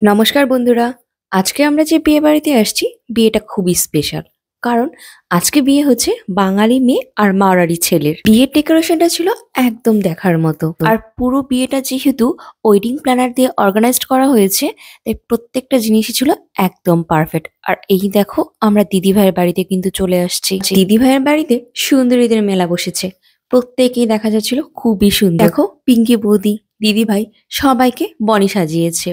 নমস্কার বন্ধুরা। আজকে আমরা যে বিয়ে বাড়িতে আসছি, বিয়েটা খুবই স্পেশাল। কারণ আজকে বিয়ে হচ্ছে বাঙালি মেয়ে আর মাওরারি ছেলের। বিয়ের ডেকোরেশনটা ছিল একদম দেখার মতো। আর পুরো বিয়েটা যেহেতু ওয়েডিং প্ল্যানার দিয়ে অর্গানাইজড করা হয়েছে, তাই প্রত্যেকটা জিনিসই ছিল একদম পারফেক্ট। আর এই দেখো, আমরা দিদিভাইয়ের বাড়িতে কিন্তু চলে আসছি। দিদিভাইয়ের বাড়িতে সুন্দরীদের মেলা বসেছে। প্রত্যেকেই দেখা যাচ্ছিল খুবই সুন্দর। দেখো, পিঙ্কি বৌদি, দিদিভাই সবাইকে বনি সাজিয়েছে।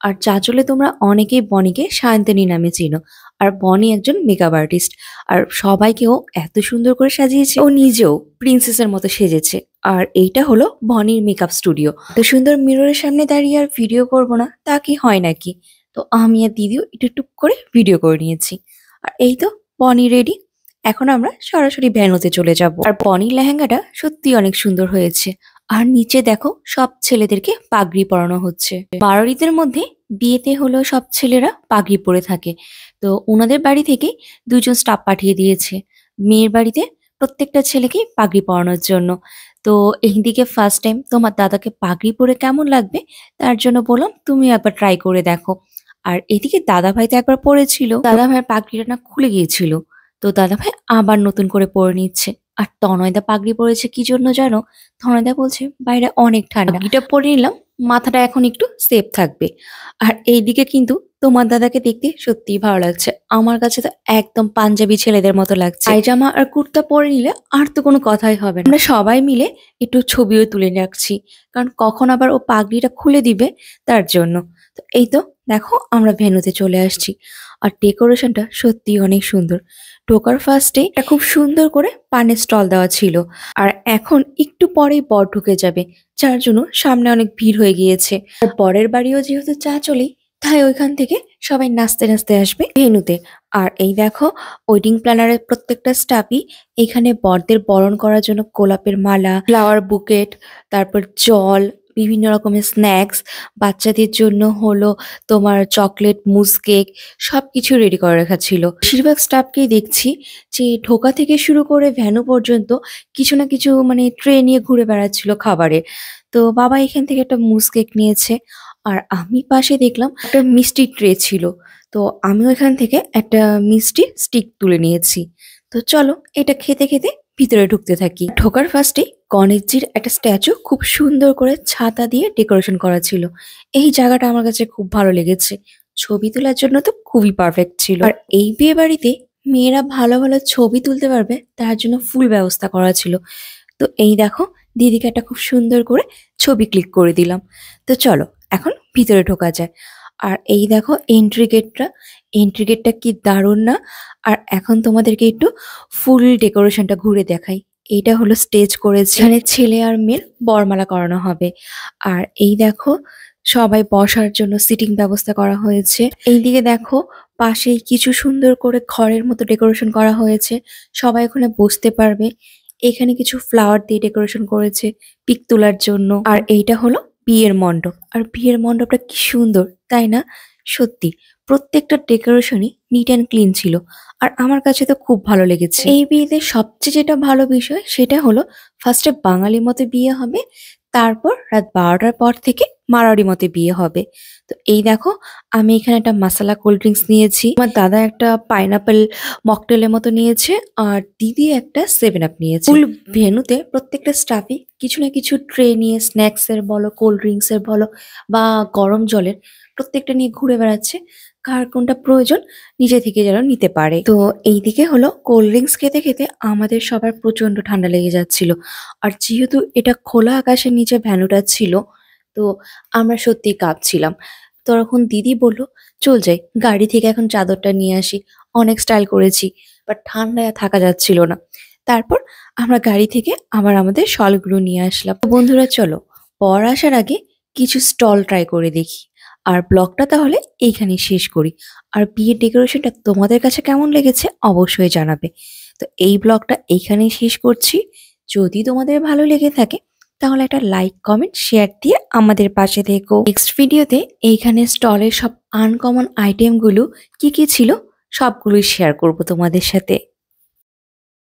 আর চাঁচলে তোমরা অনেকেই বনিকে সায়ন্তনী নামে চিনো। আর বনি একজন মেকআপ আর্টিস্ট। আর সবাইকে ও এত সুন্দর করে সাজিয়েছে, ও নিজেও প্রিন্সেসের মতো সেজেছে। আর এইটা হলো বনির মেকআপ স্টুডিও। এত সুন্দর মিররের সামনে দাঁড়িয়ে আর ভিডিও করব না তা কি হয় নাকি? তো আমি আর দিদিও একটু টুক করে ভিডিও করে নিয়েছি। আর এই তো বনি রেডি। এখন আমরা সরাসরি ভ্যানুতে চলে যাব। আর বনির লেহেঙ্গাটা সত্যি অনেক সুন্দর হয়েছে। আর নিচে দেখো, সব ছেলেদেরকে পাগড়ি পরানো হচ্ছে। বারোরিতের মধ্যে বিয়েতে হলো সব ছেলেরা পাগড়ি পরে থাকে। তো ওনাদের বাড়ি থেকে দুজন স্টাফ পাঠিয়ে দিয়েছে মেয়ের বাড়িতে প্রত্যেকটা ছেলেকে পাগড়ি পরানোর জন্য। তো এইদিকে ফার্স্ট টাইম তোমার দাদাকে পাগড়ি পরে কেমন লাগবে তার জন্য বললাম তুমি একবার ট্রাই করে দেখো। আর এদিকে দাদা ভাই তো একবার পরেছিল, দাদা ভাইয়ের পাগড়িটা না খুলে গিয়েছিল। তো দাদা ভাই আবার নতুন করে পরে নিচ্ছে। আর তনয়দা পাগড়ি পরেছে কি জন্য জানো? তনয়দা বলছে বাইরে অনেক ঠান্ডা, পাগড়িটা পরে নিলাম, মাথাটা এখন একটু সেফ থাকবে। আর এইদিকে কিন্তু তোমার দাদাকে দেখতে সত্যিই ভালো লাগছে। আমার কাছে তো একদম পাঞ্জাবি ছেলেদের মতো লাগছে। পায়জামা আর কুর্তা পরে নিলে আর তো কোনো কথাই হবে না। আমরা সবাই মিলে একটু ছবিও তুলে রাখছি, কারণ কখন আবার ও পাগড়িটা খুলে দিবে তার জন্য। তো এই তো দেখো, আমরা ভেন্যুতে চলে আসছি। আর ডেকোরেশনটা সত্যি অনেক সুন্দর। ঢোকার ফার্স্টে খুব সুন্দর করে পানের স্টল দেওয়া ছিল। আর এখন একটু পরেই বর ঢুকে যাবে, যার জন্য সামনে অনেক ভিড় হয়ে গিয়েছে। আর বরের বাড়িও যেহেতু চাঁচলেই, তাই ওইখান থেকে সবাই নাচতে নাচতে আসবে ভেন্যুতে। আর এই দেখো, ওয়েডিং প্ল্যানারের প্রত্যেকটা স্টাফই এখানে বরদের বরণ করার জন্য গোলাপের মালা, ফ্লাওয়ার বুকেট, তারপর জল, বিভিন্ন রকমের স্ন্যাক্স, বাচ্চাদের জন্য হলো তোমার চকলেট, মুজ কেক, সবকিছু রেডি করে রাখা ছিল। বেশিরভাগ স্টাফকেই দেখছি যে ঢোকা থেকে শুরু করে ভ্যানু পর্যন্ত কিছু না কিছু মানে ট্রে নিয়ে ঘুরে বেড়াচ্ছিল খাবারের। তো বাবা এখান থেকে একটা মুজ কেক নিয়েছে। আর আমি পাশে দেখলাম একটা মিষ্টি ট্রে ছিল। তো আমিও এখান থেকে একটা মিষ্টি স্টিক তুলে নিয়েছি। তো চলো, এটা খেতে খেতে ভিতরে ঢুকতে থাকি। ঢোকার ফার্স্টে গণেশজির একটা স্ট্যাচু খুব সুন্দর করে ছাতা দিয়ে ডেকোরেশন করা ছিল। এই জায়গাটা আমার কাছে খুব ভালো লেগেছে। ছবি তোলার জন্য তো খুবই পারফেক্ট ছিল। আর এই বিয়ে বাড়িতে মেয়েরা ভালো ভালো ছবি তুলতে পারবে তার জন্য ফুল ব্যবস্থা করা ছিল। তো এই দেখো, দিদিকে একটা খুব সুন্দর করে ছবি ক্লিক করে দিলাম। তো চলো এখন ভিতরে ঢোকা যায়। আর এই দেখো এন্ট্রি গেটটা কি দারুণ না? আর এখন তোমাদেরকে একটু ফুল ডেকোরেশনটা ঘুরে দেখাই। এইটা হলো স্টেজ করেছে, এখানে ছেলে আর মেয়ের বরমালা করানো হবে। আর এই দেখো, সবাই বসার জন্য সিটিং ব্যবস্থা করা হয়েছে। এইদিকে দেখো, পাশেই কিছু সুন্দর করে ঘরের মতো ডেকোরেশন করা হয়েছে, সবাই ওখানে বসতে পারবে। এখানে কিছু ফ্লাওয়ার দিয়ে ডেকোরেশন করেছে পিক তোলার জন্য। আর এইটা হলো বিয়ের মণ্ডপ। আর বিয়ের মণ্ডপটা কি সুন্দর, তাই না? সত্যি প্রত্যেকটা ডেকোরেশনই নিট অ্যান্ড ক্লিন ছিল। আর আমার কাছে তো খুব ভালো লেগেছে। এই বিয়েতে সবচেয়ে যেটা ভালো বিষয় সেটা হলো ফার্স্টে বাঙালি মতে বিয়ে হবে, তারপর রাত 12টার পর থেকে মারোয়াড়ি মতে বিয়ে হবে। তো এই দেখো, আমি এখানে একটা মাসালা কোল্ড ড্রিঙ্কস নিয়েছি, আমার দাদা একটা পাইনাপেল মকটেলের মতো নিয়েছে, আর দিদি একটা 7 আপ নিয়েছে। ফুল ভেন্যুতে প্রত্যেকটা স্টাফই কিছু না কিছু ট্রে নিয়ে স্ন্যাক্স এর বলো, কোল্ড ড্রিঙ্কস এর বলো, বা গরম জলের, প্রত্যেকটা নিয়ে ঘুরে বেড়াচ্ছে। কার কোনটা প্রয়োজন নিজে থেকে যেন নিতে পারে। তো এইদিকে হলো কোল্ড ড্রিঙ্কস খেতে খেতে আমাদের সবার প্রচন্ড ঠান্ডা লেগে যাচ্ছিল। আর যেহেতু এটা খোলা আকাশের নিচে ভ্যানুটা ছিল, তো আমরা সত্যি কাঁপছিলাম। তখন দিদি বলল চল যাই, গাড়ি থেকে এখন চাদরটা নিয়ে আসি, অনেক স্টাইল করেছি, বাট ঠান্ডায় থাকা যাচ্ছিল না। তারপর আমরা গাড়ি থেকে আবার আমাদের শলগুলো নিয়ে আসলাম। তো বন্ধুরা চলো, পর আসার আগে কিছু স্টল ট্রাই করে দেখি। আর ব্লগটা তাহলে এইখানেই শেষ করি। আর বিয়ের ডেকোরেশনটা তোমাদের কাছে কেমন লেগেছে অবশ্যই জানাবে। তো এই ব্লগটা এইখানেই শেষ করছি। যদি তোমাদের ভালো লেগে থাকে তাহলে একটা লাইক, কমেন্ট, শেয়ার দিয়ে আমাদের পাশে থেকো। নেক্সট ভিডিওতে এইখানে স্টলের সব আনকমন আইটেমগুলো কি কি ছিল সবগুলোই শেয়ার করব তোমাদের সাথে।